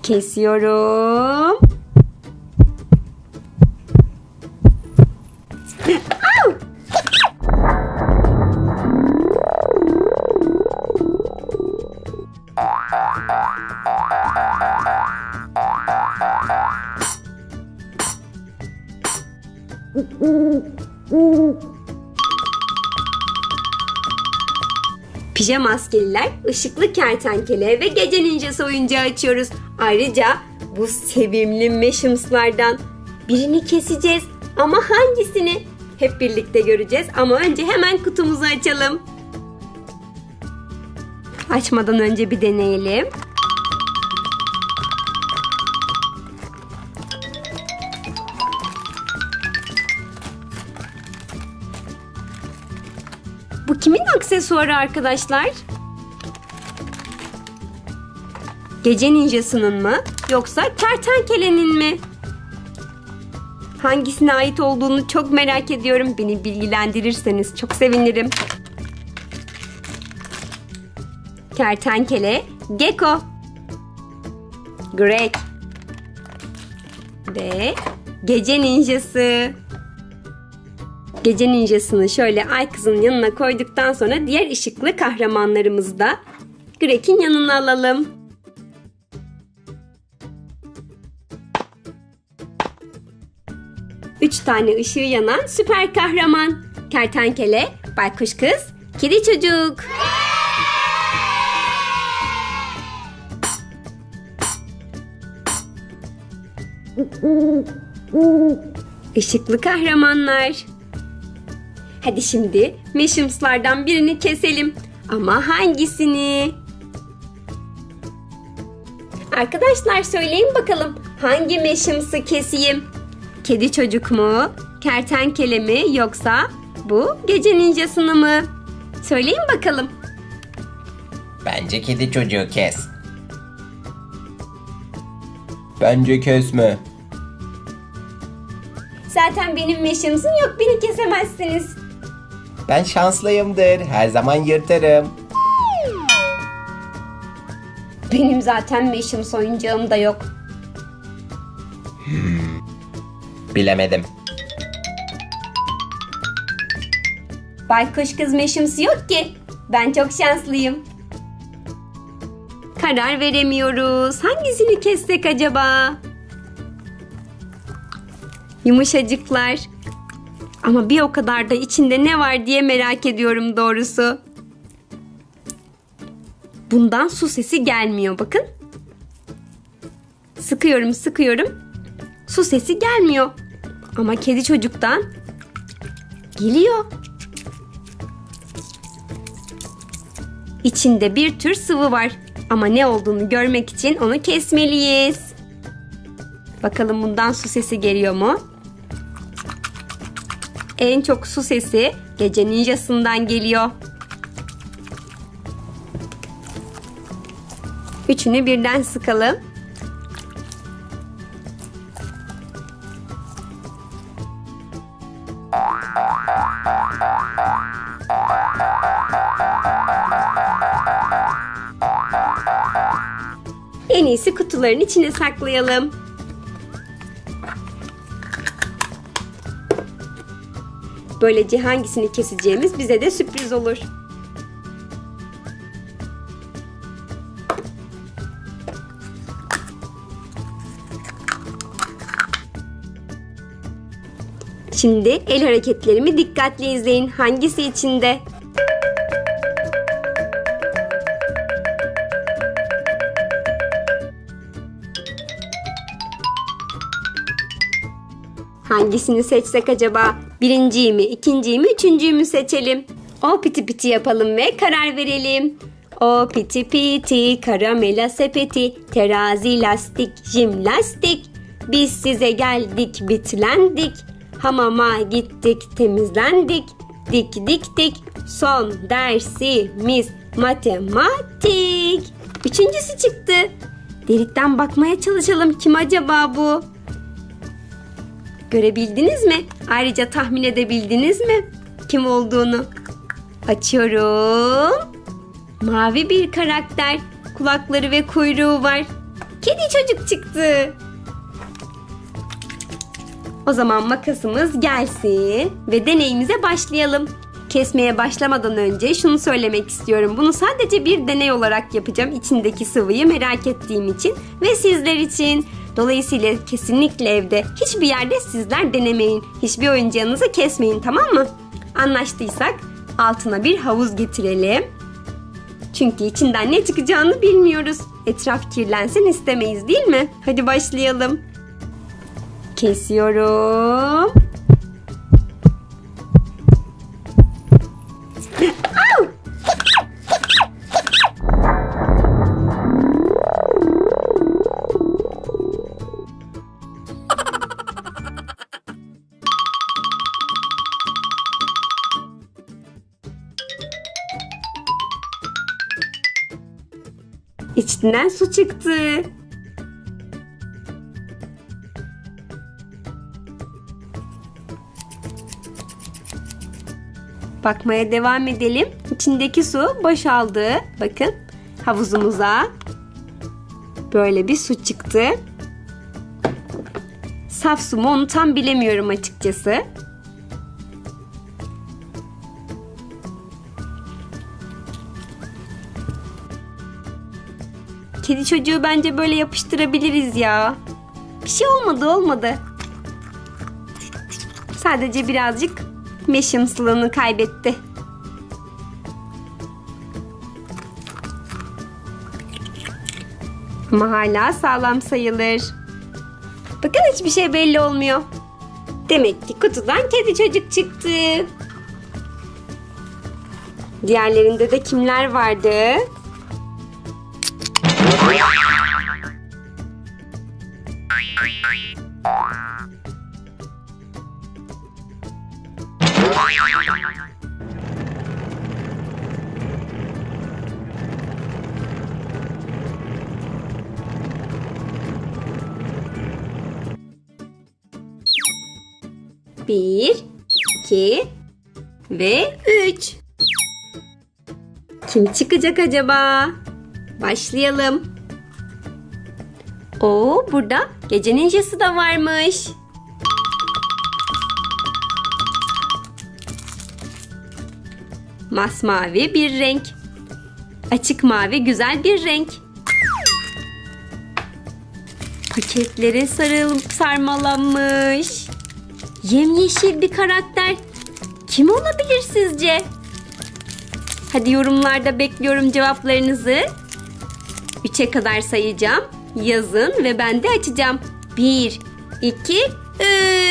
Kesiyorum. Pijama askeriler, ışıklı kertenkele ve gece ninjası oyuncağı açıyoruz. Ayrıca bu sevimli Meshims'lardan birini keseceğiz. Ama hangisini? Hep birlikte göreceğiz. Ama önce hemen kutumuzu açalım. Açmadan önce bir deneyelim. Bu kimin aksesuarı arkadaşlar? Gece ninjasının mı? Yoksa kertenkelenin mi? Hangisine ait olduğunu çok merak ediyorum. Beni bilgilendirirseniz çok sevinirim. Kertenkele, Gecko, Greg ve Gece ninjası. Gece ninjasını şöyle ay kızın yanına koyduktan sonra diğer ışıklı kahramanlarımızı da Greg'in yanına alalım. Üç tane ışığı yanan süper kahraman. Kertenkele, baykuş kız, kedi çocuk. Işıklı kahramanlar. Hadi şimdi Meshims'lardan birini keselim. Ama hangisini? Arkadaşlar söyleyin bakalım. Hangi Meshims'ı keseyim? Kedi çocuk mu? Kertenkele mi? Yoksa bu gece ninjasını mı? Söyleyin bakalım. Bence kedi çocuğu kes. Bence kesme. Zaten benim Meshims'ım yok. Beni kesemezsiniz. Ben şanslıyımdır. Her zaman yırtarım. Benim zaten Meshims oyuncağım da yok. Bilemedim. Baykuş kız Meshims yok ki. Ben çok şanslıyım. Karar veremiyoruz. Hangisini kessek acaba? Yumuşacıklar. Ama bir o kadar da içinde ne var diye merak ediyorum doğrusu. Bundan su sesi gelmiyor bakın. Sıkıyorum sıkıyorum. Su sesi gelmiyor. Ama kedi çocuktan geliyor. İçinde bir tür sıvı var. Ama ne olduğunu görmek için onu kesmeliyiz. Bakalım bundan su sesi geliyor mu? En çok su sesi gece ninjasından geliyor. Üçünü birden sıkalım. En iyisi kutuların içine saklayalım. Böylece hangisini keseceğimiz bize de sürpriz olur. Şimdi el hareketlerimi dikkatli izleyin. Hangisi içinde? Hangisini seçsek acaba? Birinciyi mi, ikinciyi mi, üçüncüyü mü seçelim? O piti piti yapalım ve karar verelim. O piti piti, karamela sepeti, terazi lastik, jimnastik. Biz size geldik, bitlendik. Hamama gittik, temizlendik. Dik dik dik, son dersimiz matematik. Üçüncüsü çıktı. Delikten bakmaya çalışalım. Kim acaba bu? Görebildiniz mi? Ayrıca tahmin edebildiniz mi kim olduğunu? Açıyorum. Mavi bir karakter. Kulakları ve kuyruğu var. Kedi çocuk çıktı. O zaman makasımız gelsin ve deneyimize başlayalım. Kesmeye başlamadan önce şunu söylemek istiyorum. Bunu sadece bir deney olarak yapacağım. İçindeki sıvıyı merak ettiğim için ve sizler için. Dolayısıyla kesinlikle evde hiçbir yerde sizler denemeyin. Hiçbir oyuncağınızı kesmeyin, tamam mı? Anlaştıysak altına bir havuz getirelim. Çünkü içinden ne çıkacağını bilmiyoruz. Etraf kirlensin istemeyiz, değil mi? Hadi başlayalım. Kesiyorum. Au! İçinden su çıktı. Bakmaya devam edelim. İçindeki su boşaldı. Bakın havuzumuza böyle bir su çıktı. Saf su mu onu tam bilemiyorum açıkçası. Kedi çocuğu bence böyle yapıştırabiliriz ya. Bir şey olmadı. Sadece birazcık meşimsılığını kaybetti. Ama hala sağlam sayılır. Bakın hiçbir şey belli olmuyor. Demek ki kutudan kedi çocuk çıktı. Diğerlerinde de kimler vardı? Bir, iki ve üç. Kim çıkacak acaba? Başlayalım. Oo, burada gece ninjası da varmış. Masmavi bir renk. Açık mavi güzel bir renk. Paketlere sarılıp sarmalanmış. Yemyeşil bir karakter. Kim olabilir sizce? Hadi yorumlarda bekliyorum cevaplarınızı. 3'e kadar sayacağım. Yazın ve ben de açacağım. 1, 2,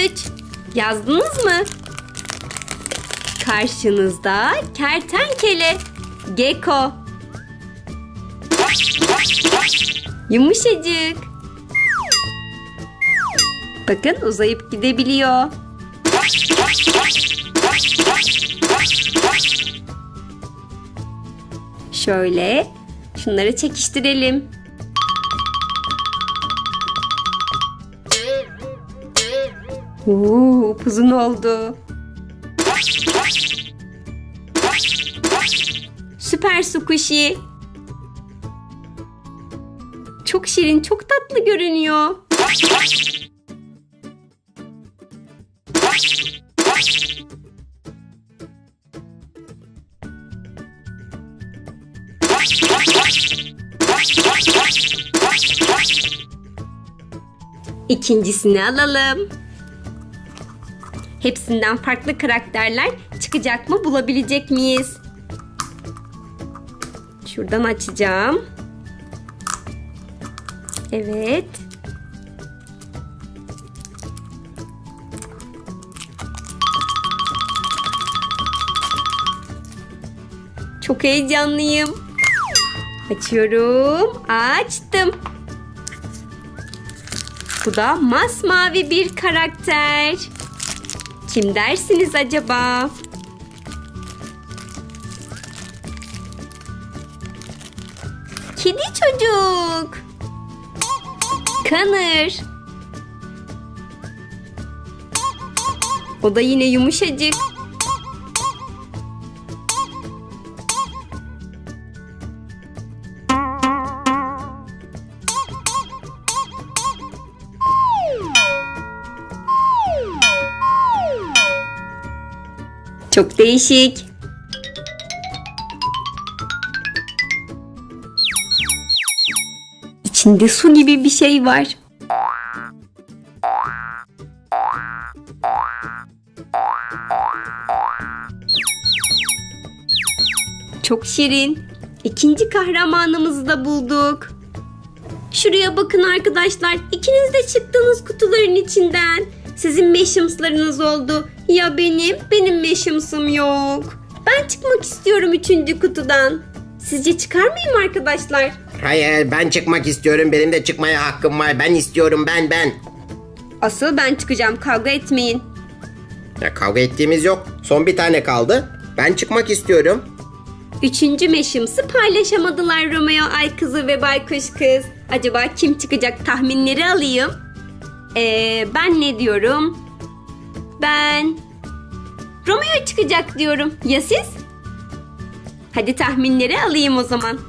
3. Yazdınız mı? Karşınızda kertenkele. Gecko. Yumuşacık. Bakın uzayıp gidebiliyor. Şöyle şunları çekiştirelim. Upuzun oldu. Süper squishy. Çok şirin, çok tatlı görünüyor. İkincisini alalım. Hepsinden farklı karakterler çıkacak mı, bulabilecek miyiz? Şuradan açacağım. Evet. Çok heyecanlıyım. Açıyorum. Açtım. Bu da masmavi bir karakter. Kim dersiniz acaba? Kedi çocuk. Connor. O da yine yumuşacık. Çok değişik. İçinde su gibi bir şey var. Çok şirin. İkinci kahramanımızı da bulduk. Şuraya bakın arkadaşlar. İkiniz de çıktınız kutuların içinden. Sizin meşhumslarınız oldu. Ya benim? Benim meşhumsum yok. Ben çıkmak istiyorum 3. kutudan. Sizce çıkar mıyım arkadaşlar? Hayır, ben çıkmak istiyorum. Benim de çıkmaya hakkım var. Ben istiyorum, ben. Asıl ben çıkacağım. Kavga etmeyin. Ya, kavga ettiğimiz yok. Son bir tane kaldı. Ben çıkmak istiyorum. 3. meşhumsu paylaşamadılar Romeo ay kızı ve baykuş kız. Acaba kim çıkacak, tahminleri alayım. Ben ne diyorum? Ben Romeo çıkacak diyorum. Ya siz? Hadi tahminleri alayım o zaman.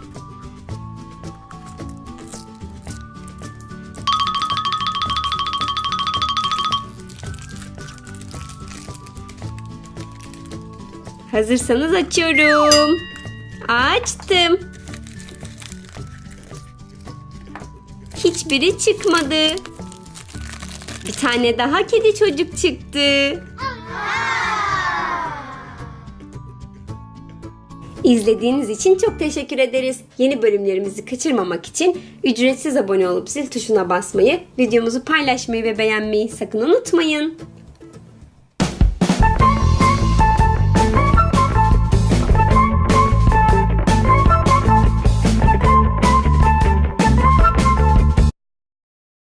Hazırsanız açıyorum. Açtım. Hiçbiri çıkmadı. Bir tane daha kedi çocuk çıktı. İzlediğiniz için çok teşekkür ederiz. Yeni bölümlerimizi kaçırmamak için ücretsiz abone olup zil tuşuna basmayı, videomuzu paylaşmayı ve beğenmeyi sakın unutmayın.